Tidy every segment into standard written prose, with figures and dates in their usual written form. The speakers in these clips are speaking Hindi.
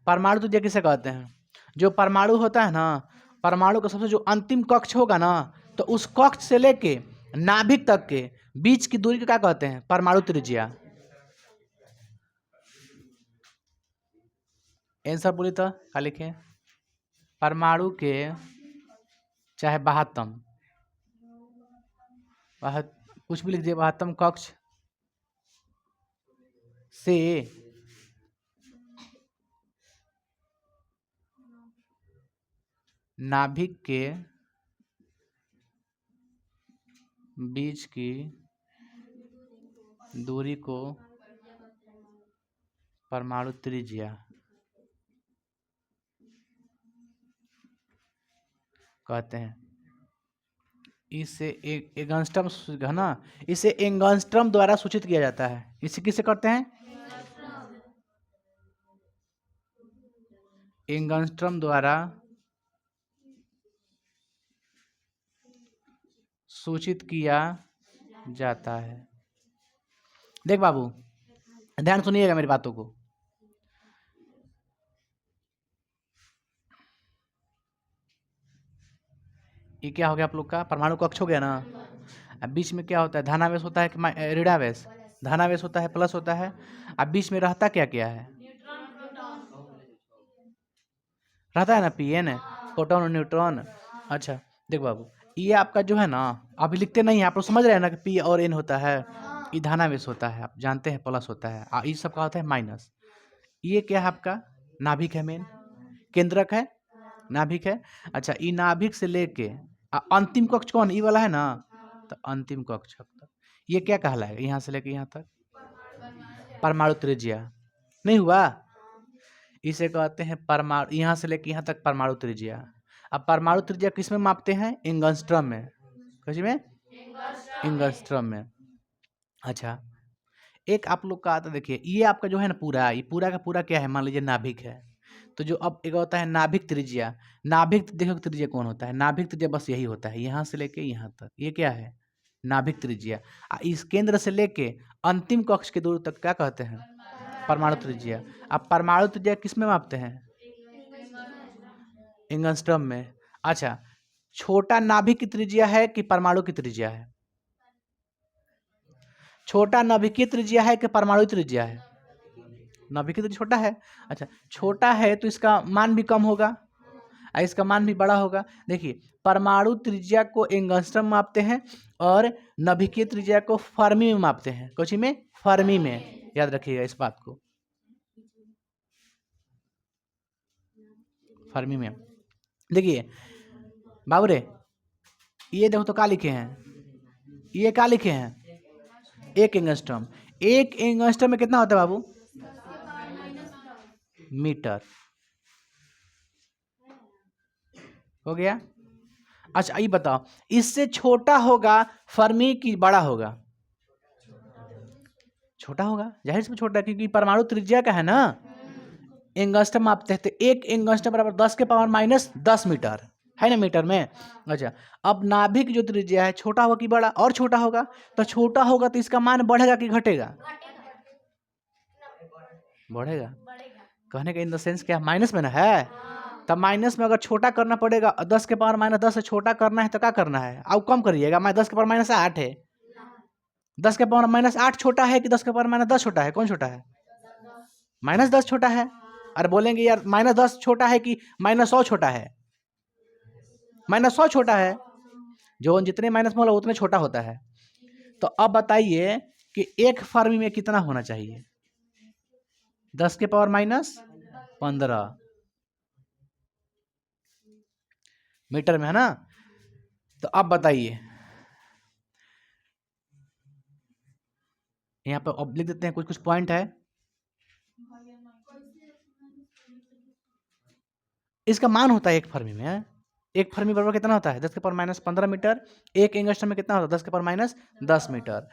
परमाणु त्रिज्या किसे कहते हैं? जो परमाणु होता है ना, परमाणु का सबसे जो अंतिम कक्ष होगा ना, तो उस कक्ष से लेके नाभिक तक के बीच की दूरी को क्या कहते हैं? परमाणु त्रिज्या। आंसर बोली तो क्या लिखे? परमाणु के चाहे बाह्यतम कुछ भी लिख दिए, बाह्यतम कक्ष से नाभिक के बीच की दूरी को परमाणु त्रिज्या कहते हैं। इसे एंगस्ट्रम है ना, इसे एंगस्ट्रम द्वारा सूचित किया जाता है। इसे किसे करते हैं? एंगस्ट्रम द्वारा सूचित किया जाता है। देख बाबू, ध्यान सुनिएगा मेरी बातों को। ये क्या हो गया आप लोग का? परमाणु कक्ष हो गया ना। अब बीच में क्या होता है? धनावेश होता है कि ऋणावेश? धनावेश होता है, प्लस होता है। अब बीच में रहता क्या क्या है? रहता है ना पी एन, प्रोटॉन और न्यूट्रॉन। अच्छा देख बाबू, ये आपका जो है ना, अभी लिखते नहीं है, आप लोग समझ रहे हैं ना कि पी और एन होता है, ये धनावेश होता है, आप जानते हैं, प्लस होता है, ये सब का होता है माइनस। ये क्या है आपका? नाभिक है, मेन केंद्रक है, नाभिक है। अच्छा, ये नाभिक से लेके अंतिम कक्ष कौन? ये वाला है ना, तो अंतिम कक्ष तक ये क्या कहलाएगा? यहाँ से लेके यहाँ तक परमाणु त्रिज्या। नहीं हुआ? इसे कहते हैं परमाणु, यहाँ से लेके यहाँ तक परमाणु त्रिज्या। अब परमाणु त्रिज्या किस में मापते हैं? एंगस्ट्रम में। किस में? एंगस्ट्रम में। अच्छा, एक आप लोग का आता, देखिए ये आपका जो है ना पूरा, ये पूरा का पूरा क्या है? मान लीजिए नाभिक है, तो जो अब एक होता है नाभिक त्रिज्या। नाभिक देखो त्रिज्या कौन होता है? नाभिक त्रिज्या बस यही होता है, यहाँ से लेके यहाँ तक, ये क्या है? नाभिक त्रिज्या। इस केंद्र से लेके अंतिम कक्ष की दूरी तक क्या कहते हैं? परमाणु त्रिज्या। अब परमाणु त्रिज्या किस में मापते हैं? एंगस्ट्रम में। अच्छा, छोटा नाभिक की त्रिज्या है कि परमाणु की त्रिज्या है? छोटा नाभिकीय त्रिज्या है कि परमाणु त्रिज्या है? नाभिकीय त्रिज्या छोटा है। अच्छा, छोटा है तो इसका मान भी कम होगा और इसका मान भी बड़ा होगा। देखिए, परमाणु त्रिज्या को एंगस्ट्रम मापते हैं और नाभिकीय त्रिज्या को फर्मी में मापते हैं। कौन में? फर्मी में। याद रखिएगा इस बात को, फर्मी में। देखिए बाबू रे, ये देखो तो क्या लिखे हैं? ये क्या लिखे हैं? एक एंगस्ट्रम। एक एंगस्ट्रम में कितना होता है बाबू? मीटर। हो गया? अच्छा, ये बताओ, इससे छोटा होगा फर्मी की बड़ा होगा? छोटा होगा, जाहिर से छोटा, क्योंकि परमाणु त्रिज्या का है ना, एंगस्ट्रम मापते हैं, तो एक एंगस्ट्रम बराबर 10 के पावर माइनस 10 मीटर है ना, मीटर में। अच्छा, अब नाभिक जो त्रिज्या है छोटा होगा कि बड़ा? और छोटा होगा। तो छोटा होगा तो इसका मान बढ़ेगा कि घटेगा? बढ़ेगा। कहने का इन द सेंस क्या? माइनस में ना है, तब माइनस में अगर छोटा करना पड़ेगा, 10 के पावर माइनस 10 से छोटा करना है तो क्या करना है? अब कम करिएगा। 10 के पावर माइनस 8 है, 10 के पावर माइनस 8 छोटा है कि 10 के पावर माइनस 10 छोटा है? कौन छोटा है? माइनस 10 छोटा है। अरे बोलेंगे यार माइनस 10 छोटा है कि माइनस 100 छोटा है? माइनस 100 छोटा है। जो जितने माइनस में होला उतने छोटा होता है। तो अब बताइए कि एक फर्मी में कितना होना चाहिए? 10 के पावर माइनस 15 मीटर में, है ना। तो अब बताइए, यहाँ पे अब लिख देते हैं, कुछ कुछ पॉइंट है। इसका मान होता है एक फर्मी में, एक फर्मी बराबर कितना होता है? 10 के पावर माइनस 15 मीटर। एक एंगस्ट्रम में कितना होता है? 10 के पावर माइनस 10 मीटर।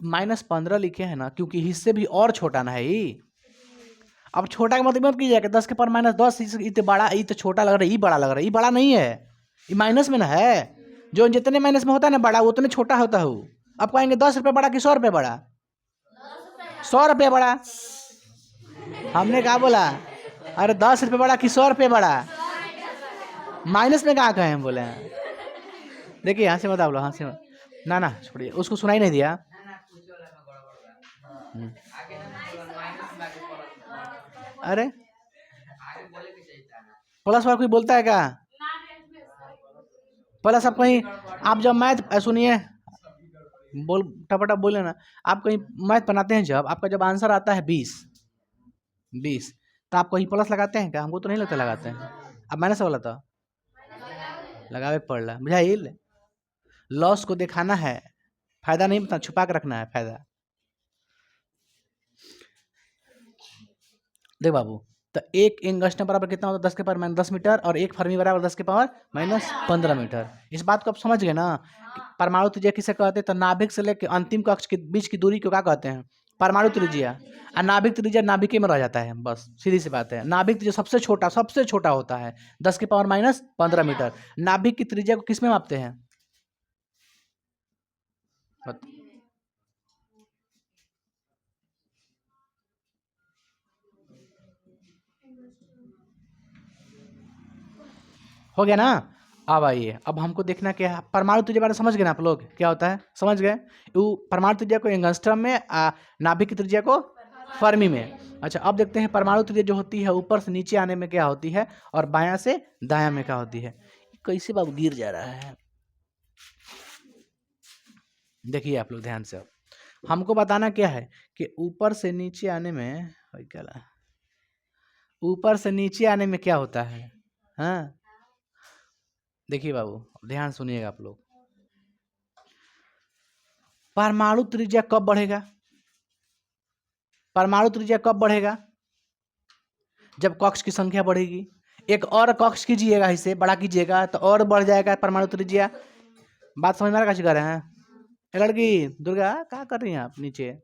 माइनस 15 लिखे हैं ना, क्योंकि हिस्से भी और छोटा ना है ये। अब छोटा का मतलब कीजिए कि 10 के पावर माइनस 10 इतने बड़ा, ये तो छोटा लग रहा है, ये बड़ा लग रहा है। ये बड़ा नहीं है, ये माइनस में ना है। जो जितने माइनस में होता है ना बड़ा, उतने छोटा होता है। अब कहेंगे 10 रुपये बड़ा कि 100 रुपये बड़ा? 100 रुपये बड़ा। हमने क्या बोला? अरे 10 रुपये बड़ा कि 100 रुपये बड़ा? माइनस में कहाँ कहे हम बोले हैं? देखिए यहाँ से मत आप लोग, हाँ से मत, ना ना छोड़िए, उसको सुनाई नहीं दिया। अरे प्लस वाला कोई बोलता है क्या? प्लस आप कहीं, आप जब मैथ सुनिए, बोल टपटप बोले ना, आप कहीं मैथ बनाते हैं, जब आपका जब आंसर आता है 20 तो आप कहीं प्लस लगाते हैं क्या? हमको तो नहीं लगता लगाते हैं। अब माइनस वाला था लगावे पड़ रहा, बुझाइल। लॉस को दिखाना है, फायदा नहीं बता, छुपा के रखना है फायदा। देख बाबू, तो एक एंगस्ट्रम बराबर कितना होता है? 10 के पावर माइनस 10 मीटर, और एक फर्मी बराबर 10 के पावर माइनस 15 मीटर। इस बात को आप समझ गए ना? परमाणु त्रिज्या किसे कहते हैं? तो नाभिक से लेकर अंतिम कक्ष के बीच की दूरी को क्या कहते हैं? परमाणु त्रिज्या। और नाभिक त्रिज्या नाभिक में रह जाता है, बस सीधी सी बात है। नाभिक त्रिज्या सबसे छोटा होता है 10 के पावर माइनस 15 मीटर। नाभिक की त्रिज्या को किस में मापते हैं? हो गया ना? अब आइए, अब हमको देखना क्या है, परमाणु त्रिज्या बारे में समझ गए ना आप लोग, क्या होता है समझ गए? परमाणु त्रिज्या को एंगस्ट्रम में, नाभिक की त्रिज्या को फर्मी में। अच्छा, अब देखते हैं परमाणु त्रिज्या जो होती है ऊपर से नीचे आने में क्या होती है, और बायां से दायां में क्या होती है। कैसे बाबू गिर जा रहा है, देखिए आप लोग ध्यान से। अब हमको बताना क्या है कि ऊपर से नीचे आने में, ऊपर से नीचे आने में क्या होता है। हाँ देखिए बाबू ध्यान सुनिएगा आप लोग, परमाणु त्रिज्या कब बढ़ेगा? परमाणु त्रिज्या कब बढ़ेगा? जब कक्ष की संख्या बढ़ेगी। एक और कक्ष कीजिएगा, इसे बड़ा कीजिएगा तो और बढ़ जाएगा परमाणु त्रिज्या। बात समझ में आ रहा? कैसे कर रहे हैं? लड़की दुर्गा क्या कर रही हैं आप नीचे?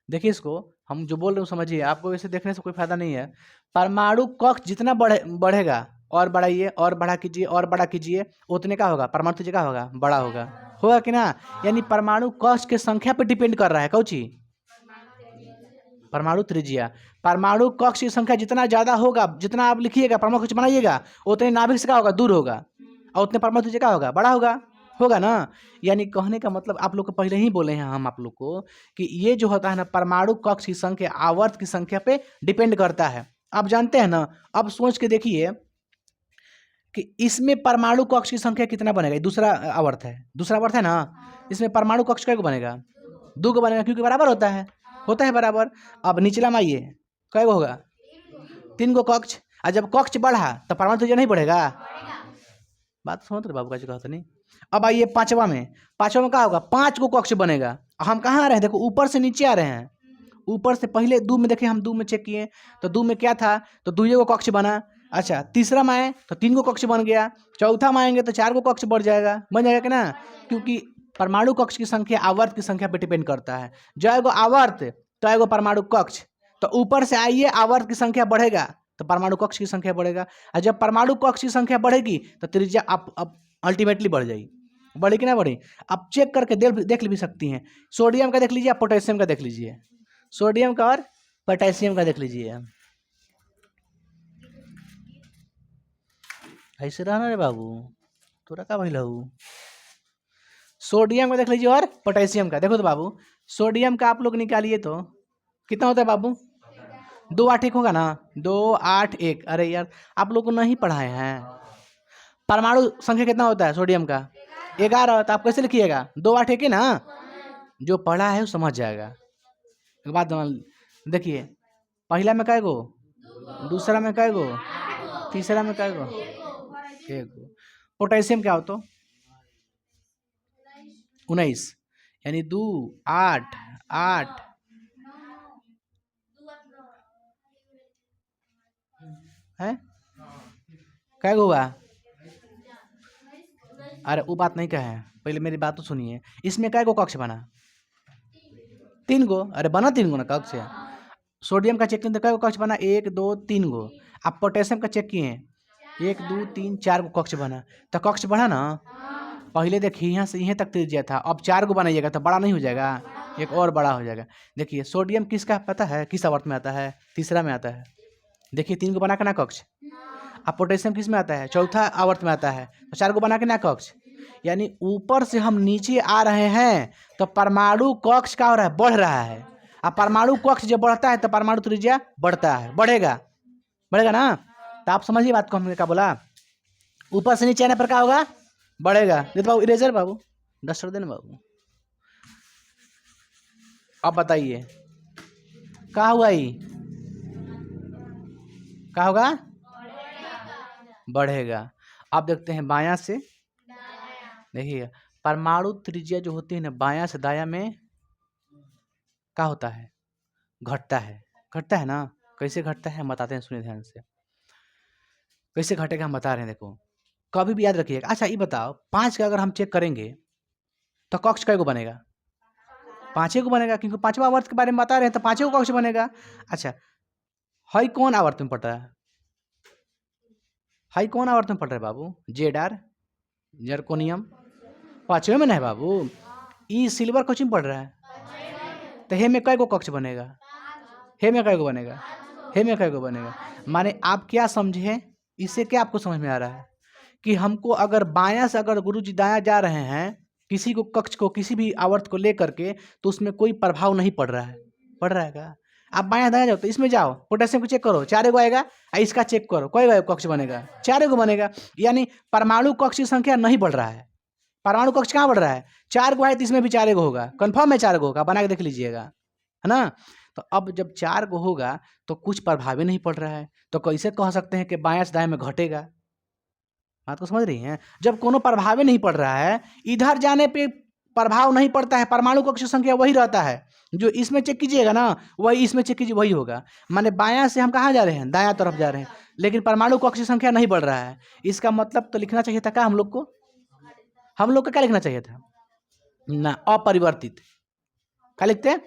देखिए इसको, हम जो बोल रहे हैं समझिए, आपको इसे देखने से कोई फायदा नहीं है। परमाणु कक्ष जितना बढ़ेगा, और बढ़ाइए, और बढ़ा कीजिए, और बड़ा कीजिए, उतने का होगा परमाणु त्रिज्या, का होगा बड़ा होगा। होगा कि ना? यानी परमाणु कक्ष की संख्या पर डिपेंड कर रहा है। कौची? परमाणु त्रिज्या। परमाणु कक्ष की संख्या जितना ज्यादा होगा, जितना आप लिखिएगा परमाणु कक्ष बनाइएगा, उतने नाभिक से क्या होगा? दूर होगा, और उतने परमाणु त्रिज्या का होगा? बड़ा होगा। होगा ना? यानी कहने का मतलब आप लोग को पहले ही बोले हैं हम आप लोग को कि ये जो होता है ना, परमाणु कक्ष की संख्या आवर्त की संख्या पे डिपेंड करता है। आप जानते हैं ना? अब सोच के देखिए कि इसमें परमाणु कक्ष की संख्या कितना बनेगा? दूसरा आवर्त है, दूसरा आवर्त है ना, इसमें परमाणु कक्ष कै को बनेगा? 2 को बनेगा, क्योंकि बराबर होता है बराबर। अब निचला में आइए, कै गो होगा? 3 गो कक्ष। और जब कक्ष बढ़ा तो परमाणु त्रिज्या नहीं बढ़ेगा? बात समझ रहे बाबू कैसे कहते नहीं? अब आइए पांचवा में क्या होगा? 5 गो कक्ष बनेगा। हम कहाँ आ रहे हैं? देखो ऊपर से नीचे आ रहे हैं। ऊपर से पहले 2 में देखिए, हम 2 में चेक किए तो 2 में क्या था? तो 2 गो कक्ष बना। अच्छा, तीसरा में आए तो 3 गो कक्ष बन गया। चौथा में आएंगे तो 4 गो कक्ष बढ़ जाएगा, बन जाएगा कि ना? क्योंकि परमाणु कक्ष की संख्या आवर्त की संख्या पर डिपेंड करता है। जो आवर्त तो एगो परमाणु कक्ष। तो ऊपर से आइए, आवर्त की संख्या बढ़ेगा तो परमाणु कक्ष की संख्या बढ़ेगा, और जब परमाणु कक्ष की संख्या बढ़ेगी तो त्रिज्या अब अल्टीमेटली बढ़ जाएगी। बढ़ी कि ना बढ़ी? आप चेक करके देख भी सकती हैं। सोडियम का देख लीजिए, आप पोटेशियम का देख लीजिए। सोडियम का और पोटेशियम का देख लीजिए। ऐसे रहना रे बाबू, तोरा का भइल हऊ? सोडियम का देख लीजिए और पोटेशियम का देखो तो बाबू, सोडियम का आप लोग निकालिए तो कितना होता है बाबू? 2 8 1 होगा ना? 2 8 1। अरे यार आप लोग को नहीं पढ़ाए हैं। परमाणु संख्या कितना होता है सोडियम का? 11। तो आप कैसे लिखिएगा? 2 8 1 ना? जो पढ़ा है वो समझ जाएगा। एक बात देखिए, पहला में कै गो, दूसरा में कै गो, तीसरा में कै गो? 1 गो। पोटेशियम क्या होता? 19। यानी 2 8 8 है, कै गो हुआ? अरे वो बात नहीं कहे, पहले मेरी बात तो सुनिए। इसमें कै गो कक्ष बना? 3 गो। अरे बना 3 गो ना कक्ष। सोडियम का चेक किए तो कै गो कक्ष बना? 1 2 3 गो। आप पोटेशियम का चेक किए 1 2 3 4 गो कक्ष बना। तो कक्ष बढ़ा ना? पहले देखिए यहाँ से यहीं तक त्रिज्या था, अब 4 गो बनाइएगा तो बड़ा नहीं हो जाएगा? एक और बड़ा हो जाएगा। देखिए सोडियम किसका पता है, किस आवर्त में आता है? तीसरा में आता है। देखिए 3 को बना के ना कक्ष। अब पोटेशियम किस में आता है? चौथा आवर्त में आता है, तो 4 को बना के ना कक्ष। यानी ऊपर से हम नीचे आ रहे हैं तो परमाणु कक्ष क्या हो रहा है? बढ़ रहा है। अब परमाणु कक्ष जब बढ़ता है तो परमाणु त्रिज्या बढ़ता है, बढ़ेगा, बढ़ेगा ना। तो आप समझिए बात को, हमने क्या बोला, ऊपर से नीचे आने पर क्या होगा? बढ़ेगा। देखो बाबू इरेजर, बाबू डस्टर देना बाबू। अब बताइए क्या हुआ? ये क्या होगा? बढ़ेगा। अब देखते हैं बायां से, देखिए परमाणु त्रिज्या जो होती है ना, बायां से दायां में क्या होता है? घटता है, घटता है ना। कैसे घटता है हम बताते हैं, सुनिए ध्यान से। कैसे घटेगा हम बता रहे हैं, देखो कभी भी याद रखिएगा। अच्छा ये बताओ, 5 का अगर हम चेक करेंगे तो कक्ष कै को बनेगा? 5 को बनेगा, क्योंकि 5वां आवर्त के बारे में बता रहे हैं तो 5 को कक्ष बनेगा। अच्छा हाई कौन आवर्त में पड़ रहा है? हाई कौन आवर्त में पड़ रहा है बाबू? जेड जर्कोनियम 5वें में नहीं बाबू। ई सिल्वर कोचिंग पड़ रहा है, तो हे में कै को कक्ष बनेगा? हे में कै को बनेगा? हे में कै को बनेगा? माने आप क्या समझे, इससे क्या आपको समझ में आ रहा है कि हमको अगर बायां से अगर गुरुजी दायां जा रहे हैं, किसी को कक्ष को किसी भी आवर्त को लेकर के, तो उसमें कोई प्रभाव नहीं पड़ रहा है। पड़ रहा है क्या? आप बायां दायां जाओ तो इसमें जाओ, पोटेशियम को चेक करो, 4 आएगा, इसका चेक करो, कोई कक्ष बनेगा? 4 बनेगा। यानी परमाणु कक्ष की संख्या नहीं बढ़ रहा है। परमाणु कक्ष कहाँ बढ़ रहा है? 4 है तो इसमें भी 4 होगा, कन्फर्म है 4 होगा, बना के देख लीजिएगा, है ना। तो अब जब 4 होगा तो कुछ प्रभाव ही नहीं पड़ रहा है, तो कैसे कह सकते हैं कि बायां से दाएं में घटेगा? बात को समझ रही हैं? जब कोनो प्रभाव ही नहीं पड़ रहा है, इधर जाने पे प्रभाव नहीं पड़ता है, परमाणु कक्ष संख्या वही रहता है। जो इसमें चेक कीजिएगा ना, वही इसमें चेक कीजिए, वही होगा। माने बायां से हम कहाँ जा रहे हैं? दायां तरफ जा रहे हैं, लेकिन परमाणु कक्ष संख्या नहीं बढ़ रहा है। इसका मतलब तो लिखना चाहिए था क्या हम लोग को? हम लोग को क्या लिखना चाहिए था ना? अपरिवर्तित। क्या लिखते हैं?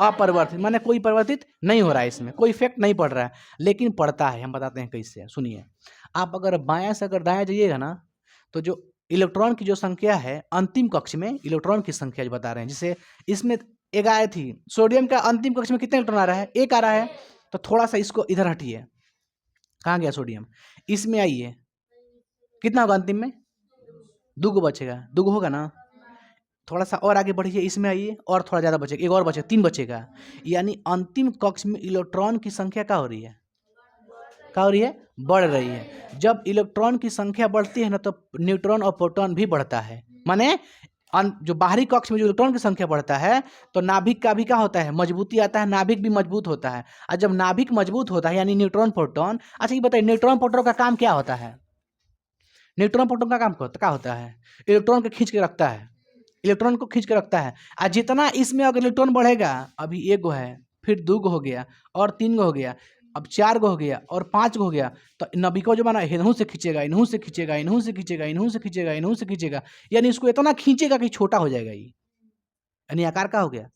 अपरिवर्तित। माने कोई परिवर्तित नहीं हो रहा है, इसमें कोई इफेक्ट नहीं पड़ रहा है, लेकिन पड़ता है। हम बताते हैं कैसे, सुनिए। आप अगर बायां से अगर दायां जाइएगा ना, तो जो इलेक्ट्रॉन की जो संख्या है अंतिम कक्ष में, इलेक्ट्रॉन की संख्या जो बता रहे हैं, जैसे इसमें एक आई थी, सोडियम का अंतिम कक्ष में कितने इलेक्ट्रॉन आ रहा है? 1 आ रहा है। तो थोड़ा सा इसको इधर हटिए, कहाँ गया सोडियम? इसमें आइए, कितना होगा अंतिम में? 2 बचेगा, 2 होगा ना। थोड़ा सा और आगे बढ़िए, इसमें आइए, और थोड़ा ज़्यादा बचेगा, एक और बचेगा, 3 बचेगा। यानी अंतिम कक्ष में इलेक्ट्रॉन की संख्या क्या हो रही है? क्या हो रही है? बढ़ रही है। जब इलेक्ट्रॉन की संख्या बढ़ती है ना, तो न्यूट्रॉन और प्रोटॉन भी बढ़ता है। माने जो बाहरी कक्ष में जो इलेक्ट्रॉन की संख्या बढ़ता है, तो नाभिक का भी क्या होता है? मजबूती आता है, नाभिक भी मजबूत होता है। और जब नाभिक मजबूत होता है, यानी न्यूट्रॉन प्रोटॉन। अच्छा ये बताइए, न्यूट्रॉन प्रोटॉन का काम क्या होता है? न्यूट्रॉन प्रोटॉन का काम क्या होता है? इलेक्ट्रॉन को खींच के रखता है, इलेक्ट्रॉन को खींच के रखता है। और जितना इसमें अगर इलेक्ट्रॉन बढ़ेगा, अभी 1 है, फिर 2 हो गया, और 3 हो गया, अब 4 हो गया, और 5 हो गया, तो नबिको जो बना इन्हों से खींचेगा, इन्हों से खींचेगा, इन्हों से खींचेगा, इन्हों से खींचेगा, इन्हों से खींचेगा, यानी इसको इतना खींचेगा कि छोटा हो जाएगा। ये यानी आकार का हो गया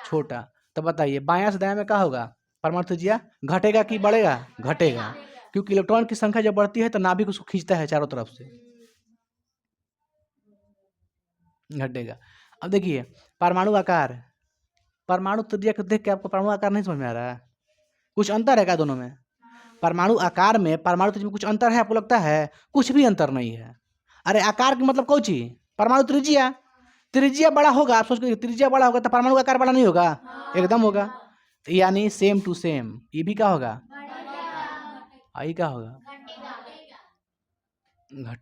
छोटा। तो बताइए बायां से दायां में क्या होगा? परमाणु त्रिज्या घटेगा कि बढ़ेगा? घटेगा, क्योंकि इलेक्ट्रॉन की संख्या जब बढ़ती है तो नाभिक उसको खींचता है चारों तरफ से, घटेगा। अब देखिए परमाणु आकार, परमाणु त्रिज्या को देख के आपको परमाणु आकार नहीं समझ में आ रहा है? कुछ अंतर है क्या दोनों में? परमाणु आकार में परमाणु त्रिज्या में कुछ अंतर है आपको लगता है? कुछ भी अंतर नहीं है। अरे आकार की मतलब कौन चीज? परमाणु त्रिज्या। त्रिज्या बड़ा होगा, आप सोच के त्रिज्या बड़ा होगा तो परमाणु आकार बड़ा नहीं होगा? एकदम होगा। यानी सेम टू सेम, ये भी क्या होगा? आई क्या होगा? घट